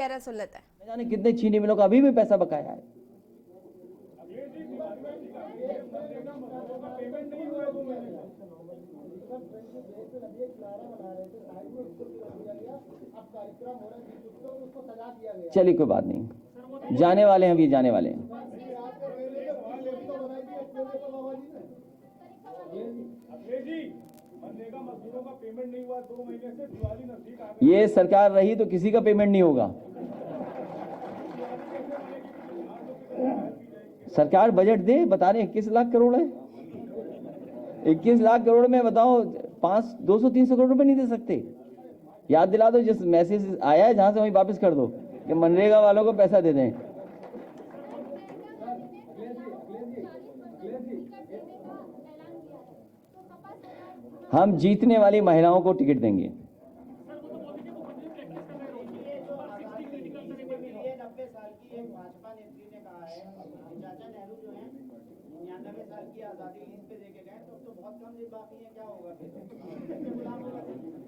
कह रहा सुन लेता है। न जाने कितने चीनी मिलों का अभी भी पैसा बकाया है। चलिए कोई बात नहीं, जाने वाले हैं, अभी जाने वाले हैं। ये सरकार रही तो किसी का पेमेंट नहीं होगा। सरकार बजट दे, बता रहे 21 लाख करोड़ है। 21 लाख करोड़ में बताओ 200-300 करोड़ रुपए नहीं दे सकते। याद दिला दो, जिस मैसेज आया है जहां से वहीं वापस कर दो कि मनरेगा वालों को पैसा दे दें। हम जीतने वाली महिलाओं को टिकट देंगे।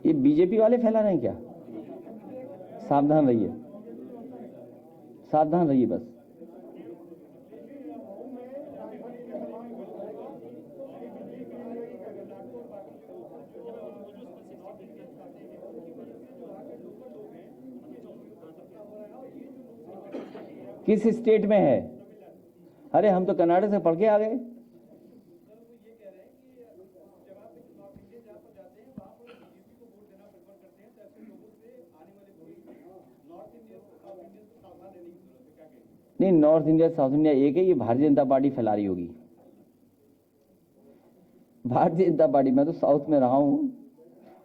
ये बीजेपी वाले फैला रहे हैं क्या? सावधान रहिए, सावधान रहिए बस। किस स्टेट में है? अरे हम तो कर्नाटक से पढ़ के आ गए। नहीं, नॉर्थ इंडिया साउथ इंडिया एक है, ये भारतीय जनता पार्टी फैला रही होगी। भारतीय जनता पार्टी, मैं तो साउथ में रहा हूं।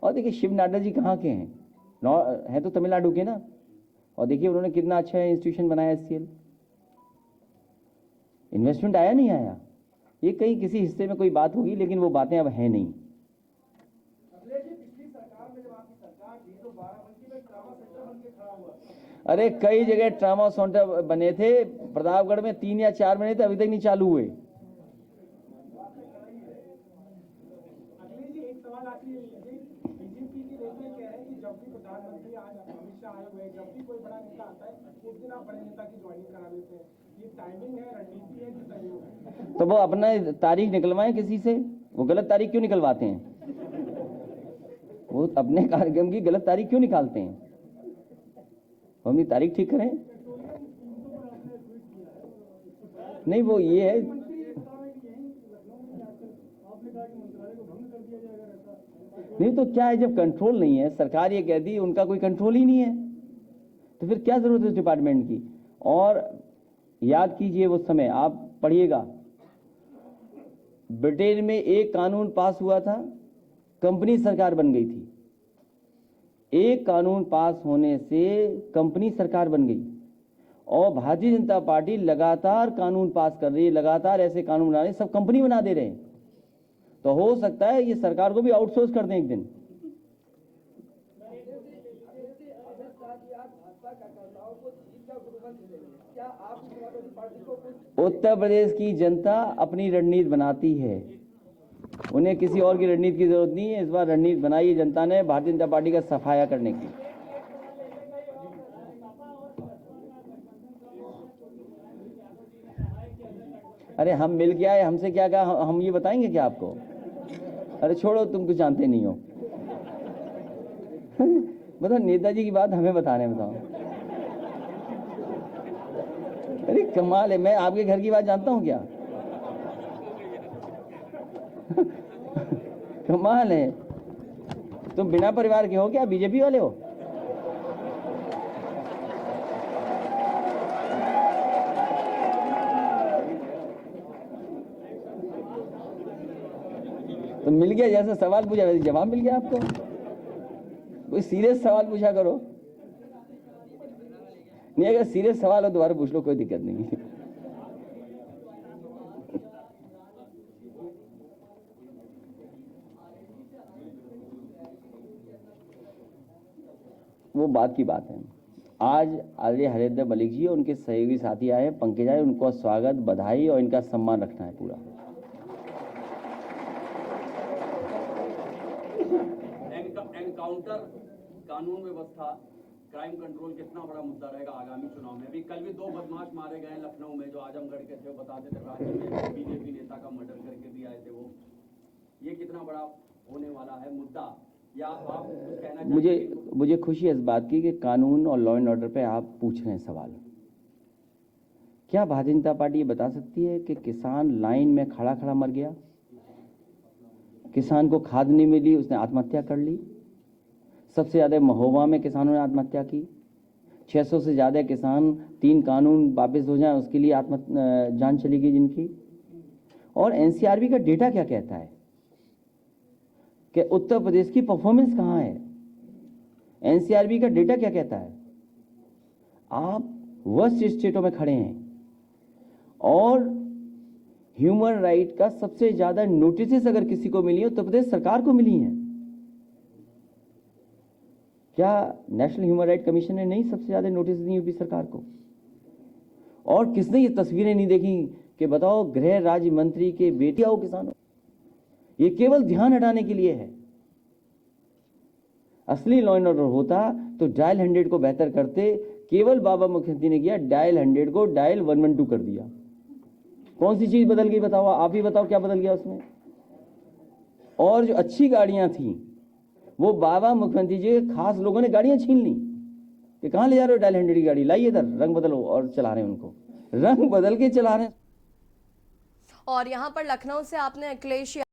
और देखिए शिव नाडा जी कहाँ के हैं? है तो तमिलनाडु के ना। और देखिए उन्होंने कितना अच्छा इंस्टीट्यूशन बनाया एचसीएल। इन्वेस्टमेंट आया नहीं आया, ये कहीं किसी हिस्से में कोई बात होगी, लेकिन वो बातें अब है नहीं। अरे कई जगह ट्रामा सेंटर बने थे, प्रतापगढ़ में 3 या 4 बने थे, अभी तक नहीं चालू हुए। तो वो अपना तारीख निकलवाएं किसी से। वो गलत तारीख क्यों निकलवाते हैं? वो अपने कार्यक्रम की गलत तारीख क्यों निकालते हैं? हम अपनी तारीख ठीक करें। नहीं, वो ये है, नहीं तो क्या है, जब कंट्रोल नहीं है, सरकार ये कहती है उनका कोई कंट्रोल ही नहीं है, तो फिर क्या जरूरत है उस डिपार्टमेंट की। और याद कीजिए वो समय, आप पढ़िएगा, ब्रिटेन में एक कानून पास हुआ था, कंपनी सरकार बन गई थी। एक कानून पास होने से कंपनी सरकार बन गई। और भारतीय जनता पार्टी लगातार कानून पास कर रही है, लगातार ऐसे कानून बना रही है, सब कंपनी बना दे रहे हैं। तो हो सकता है ये सरकार को भी आउटसोर्स कर दें एक दिन। उत्तर प्रदेश की जनता अपनी रणनीति बनाती है, उन्हें किसी और की रणनीति की जरूरत नहीं है। इस बार रणनीति बनाई है जनता ने भारतीय जनता पार्टी का सफाया करने की। अरे हम मिल के आए, हमसे क्या कहा, हम ये बताएंगे क्या आपको? अरे छोड़ो, तुम कुछ जानते नहीं हो। बताओ, नेताजी की बात हमें बता रहे हैं, बताओ। अरे कमाल है, मैं आपके घर की बात जानता हूं क्या? कमाल है, तुम बिना परिवार के हो क्या? बीजेपी वाले हो? तो मिल गया, जैसे सवाल पूछा वैसे जवाब मिल गया आपको। कोई सीरियस सवाल पूछा करो। नहीं, अगर सीरियस सवाल हो दोबारा पूछ लो, कोई दिक्कत नहीं है। वो बात की बात है। आज आर्य हरेंद्र मलिक जी और उनके सहयोगी साथी आए हैं, पंकज आए, उनको स्वागत, बधाई और इनका सम्मान रखना है पूरा। एनकाउंटर कानून व्यवस्था क्राइम कंट्रोल कितना बड़ा मुद्दा रहेगा आगामी चुनाव में? अभी कल भी 2 बदमाश मारे गए लखनऊ में जो आजमगढ़ के थे, वो बताते थे राज्य में बीजेपी नेता का मर्डर करके भी आए थे वो। ये कितना बड़ा होने वाला है मुद्दा, या आप कुछ कहना चाहेंगे? मुझे खुशी है इस बात की कि कानून और लॉ एंड ऑर्डर पे आप पूछ रहे हैं सवाल। क्या भारतीय जनता पार्टी ये बता सकती है कि किसान लाइन में खड़ा खड़ा मर गया, किसान को खाद नहीं मिली, उसने आत्महत्या कर ली? सबसे ज्यादा महोबा में किसानों ने आत्महत्या की। 600 से ज्यादा किसान 3 कानून वापस हो जाए उसके लिए जान चली गई जिनकी। और एनसीआरबी का डेटा क्या कहता है कि उत्तर प्रदेश की परफॉर्मेंस कहां है? एनसीआरबी का डेटा क्या कहता है? आप वर्स्ट स्टेटों में खड़े हैं और ह्यूमन राइट का सबसे ज्यादा नोटिस अगर किसी को मिली है उत्तर प्रदेश सरकार को मिली है। क्या नेशनल ह्यूमन राइट कमीशन ने नहीं सबसे ज्यादा नोटिस दी यूपी सरकार को? और किसने ये तस्वीरें नहीं देखी कि बताओ गृह राज्य मंत्री के बेटी आओ किसानों? ये केवल ध्यान हटाने के लिए है। असली लॉ एंड ऑर्डर होता तो डायल 100 को बेहतर करते। केवल बाबा मुखर्जी ने किया, डायल 100 को डायल 112 कर दिया। कौन सी चीज बदल गई बताओ? आप ही बताओ क्या बदल गया उसमें? और जो अच्छी गाड़ियां थी वो बाबा मुख्यमंत्री जी के खास लोगों ने गाड़ियां छीन ली कि कहां ले जा रहे हो डायल 100 की गाड़ी, लाइए इधर, रंग बदलो, और चला रहे हैं उनको, रंग बदल के चला रहे हैं। और यहाँ पर लखनऊ से आपने अखिलेश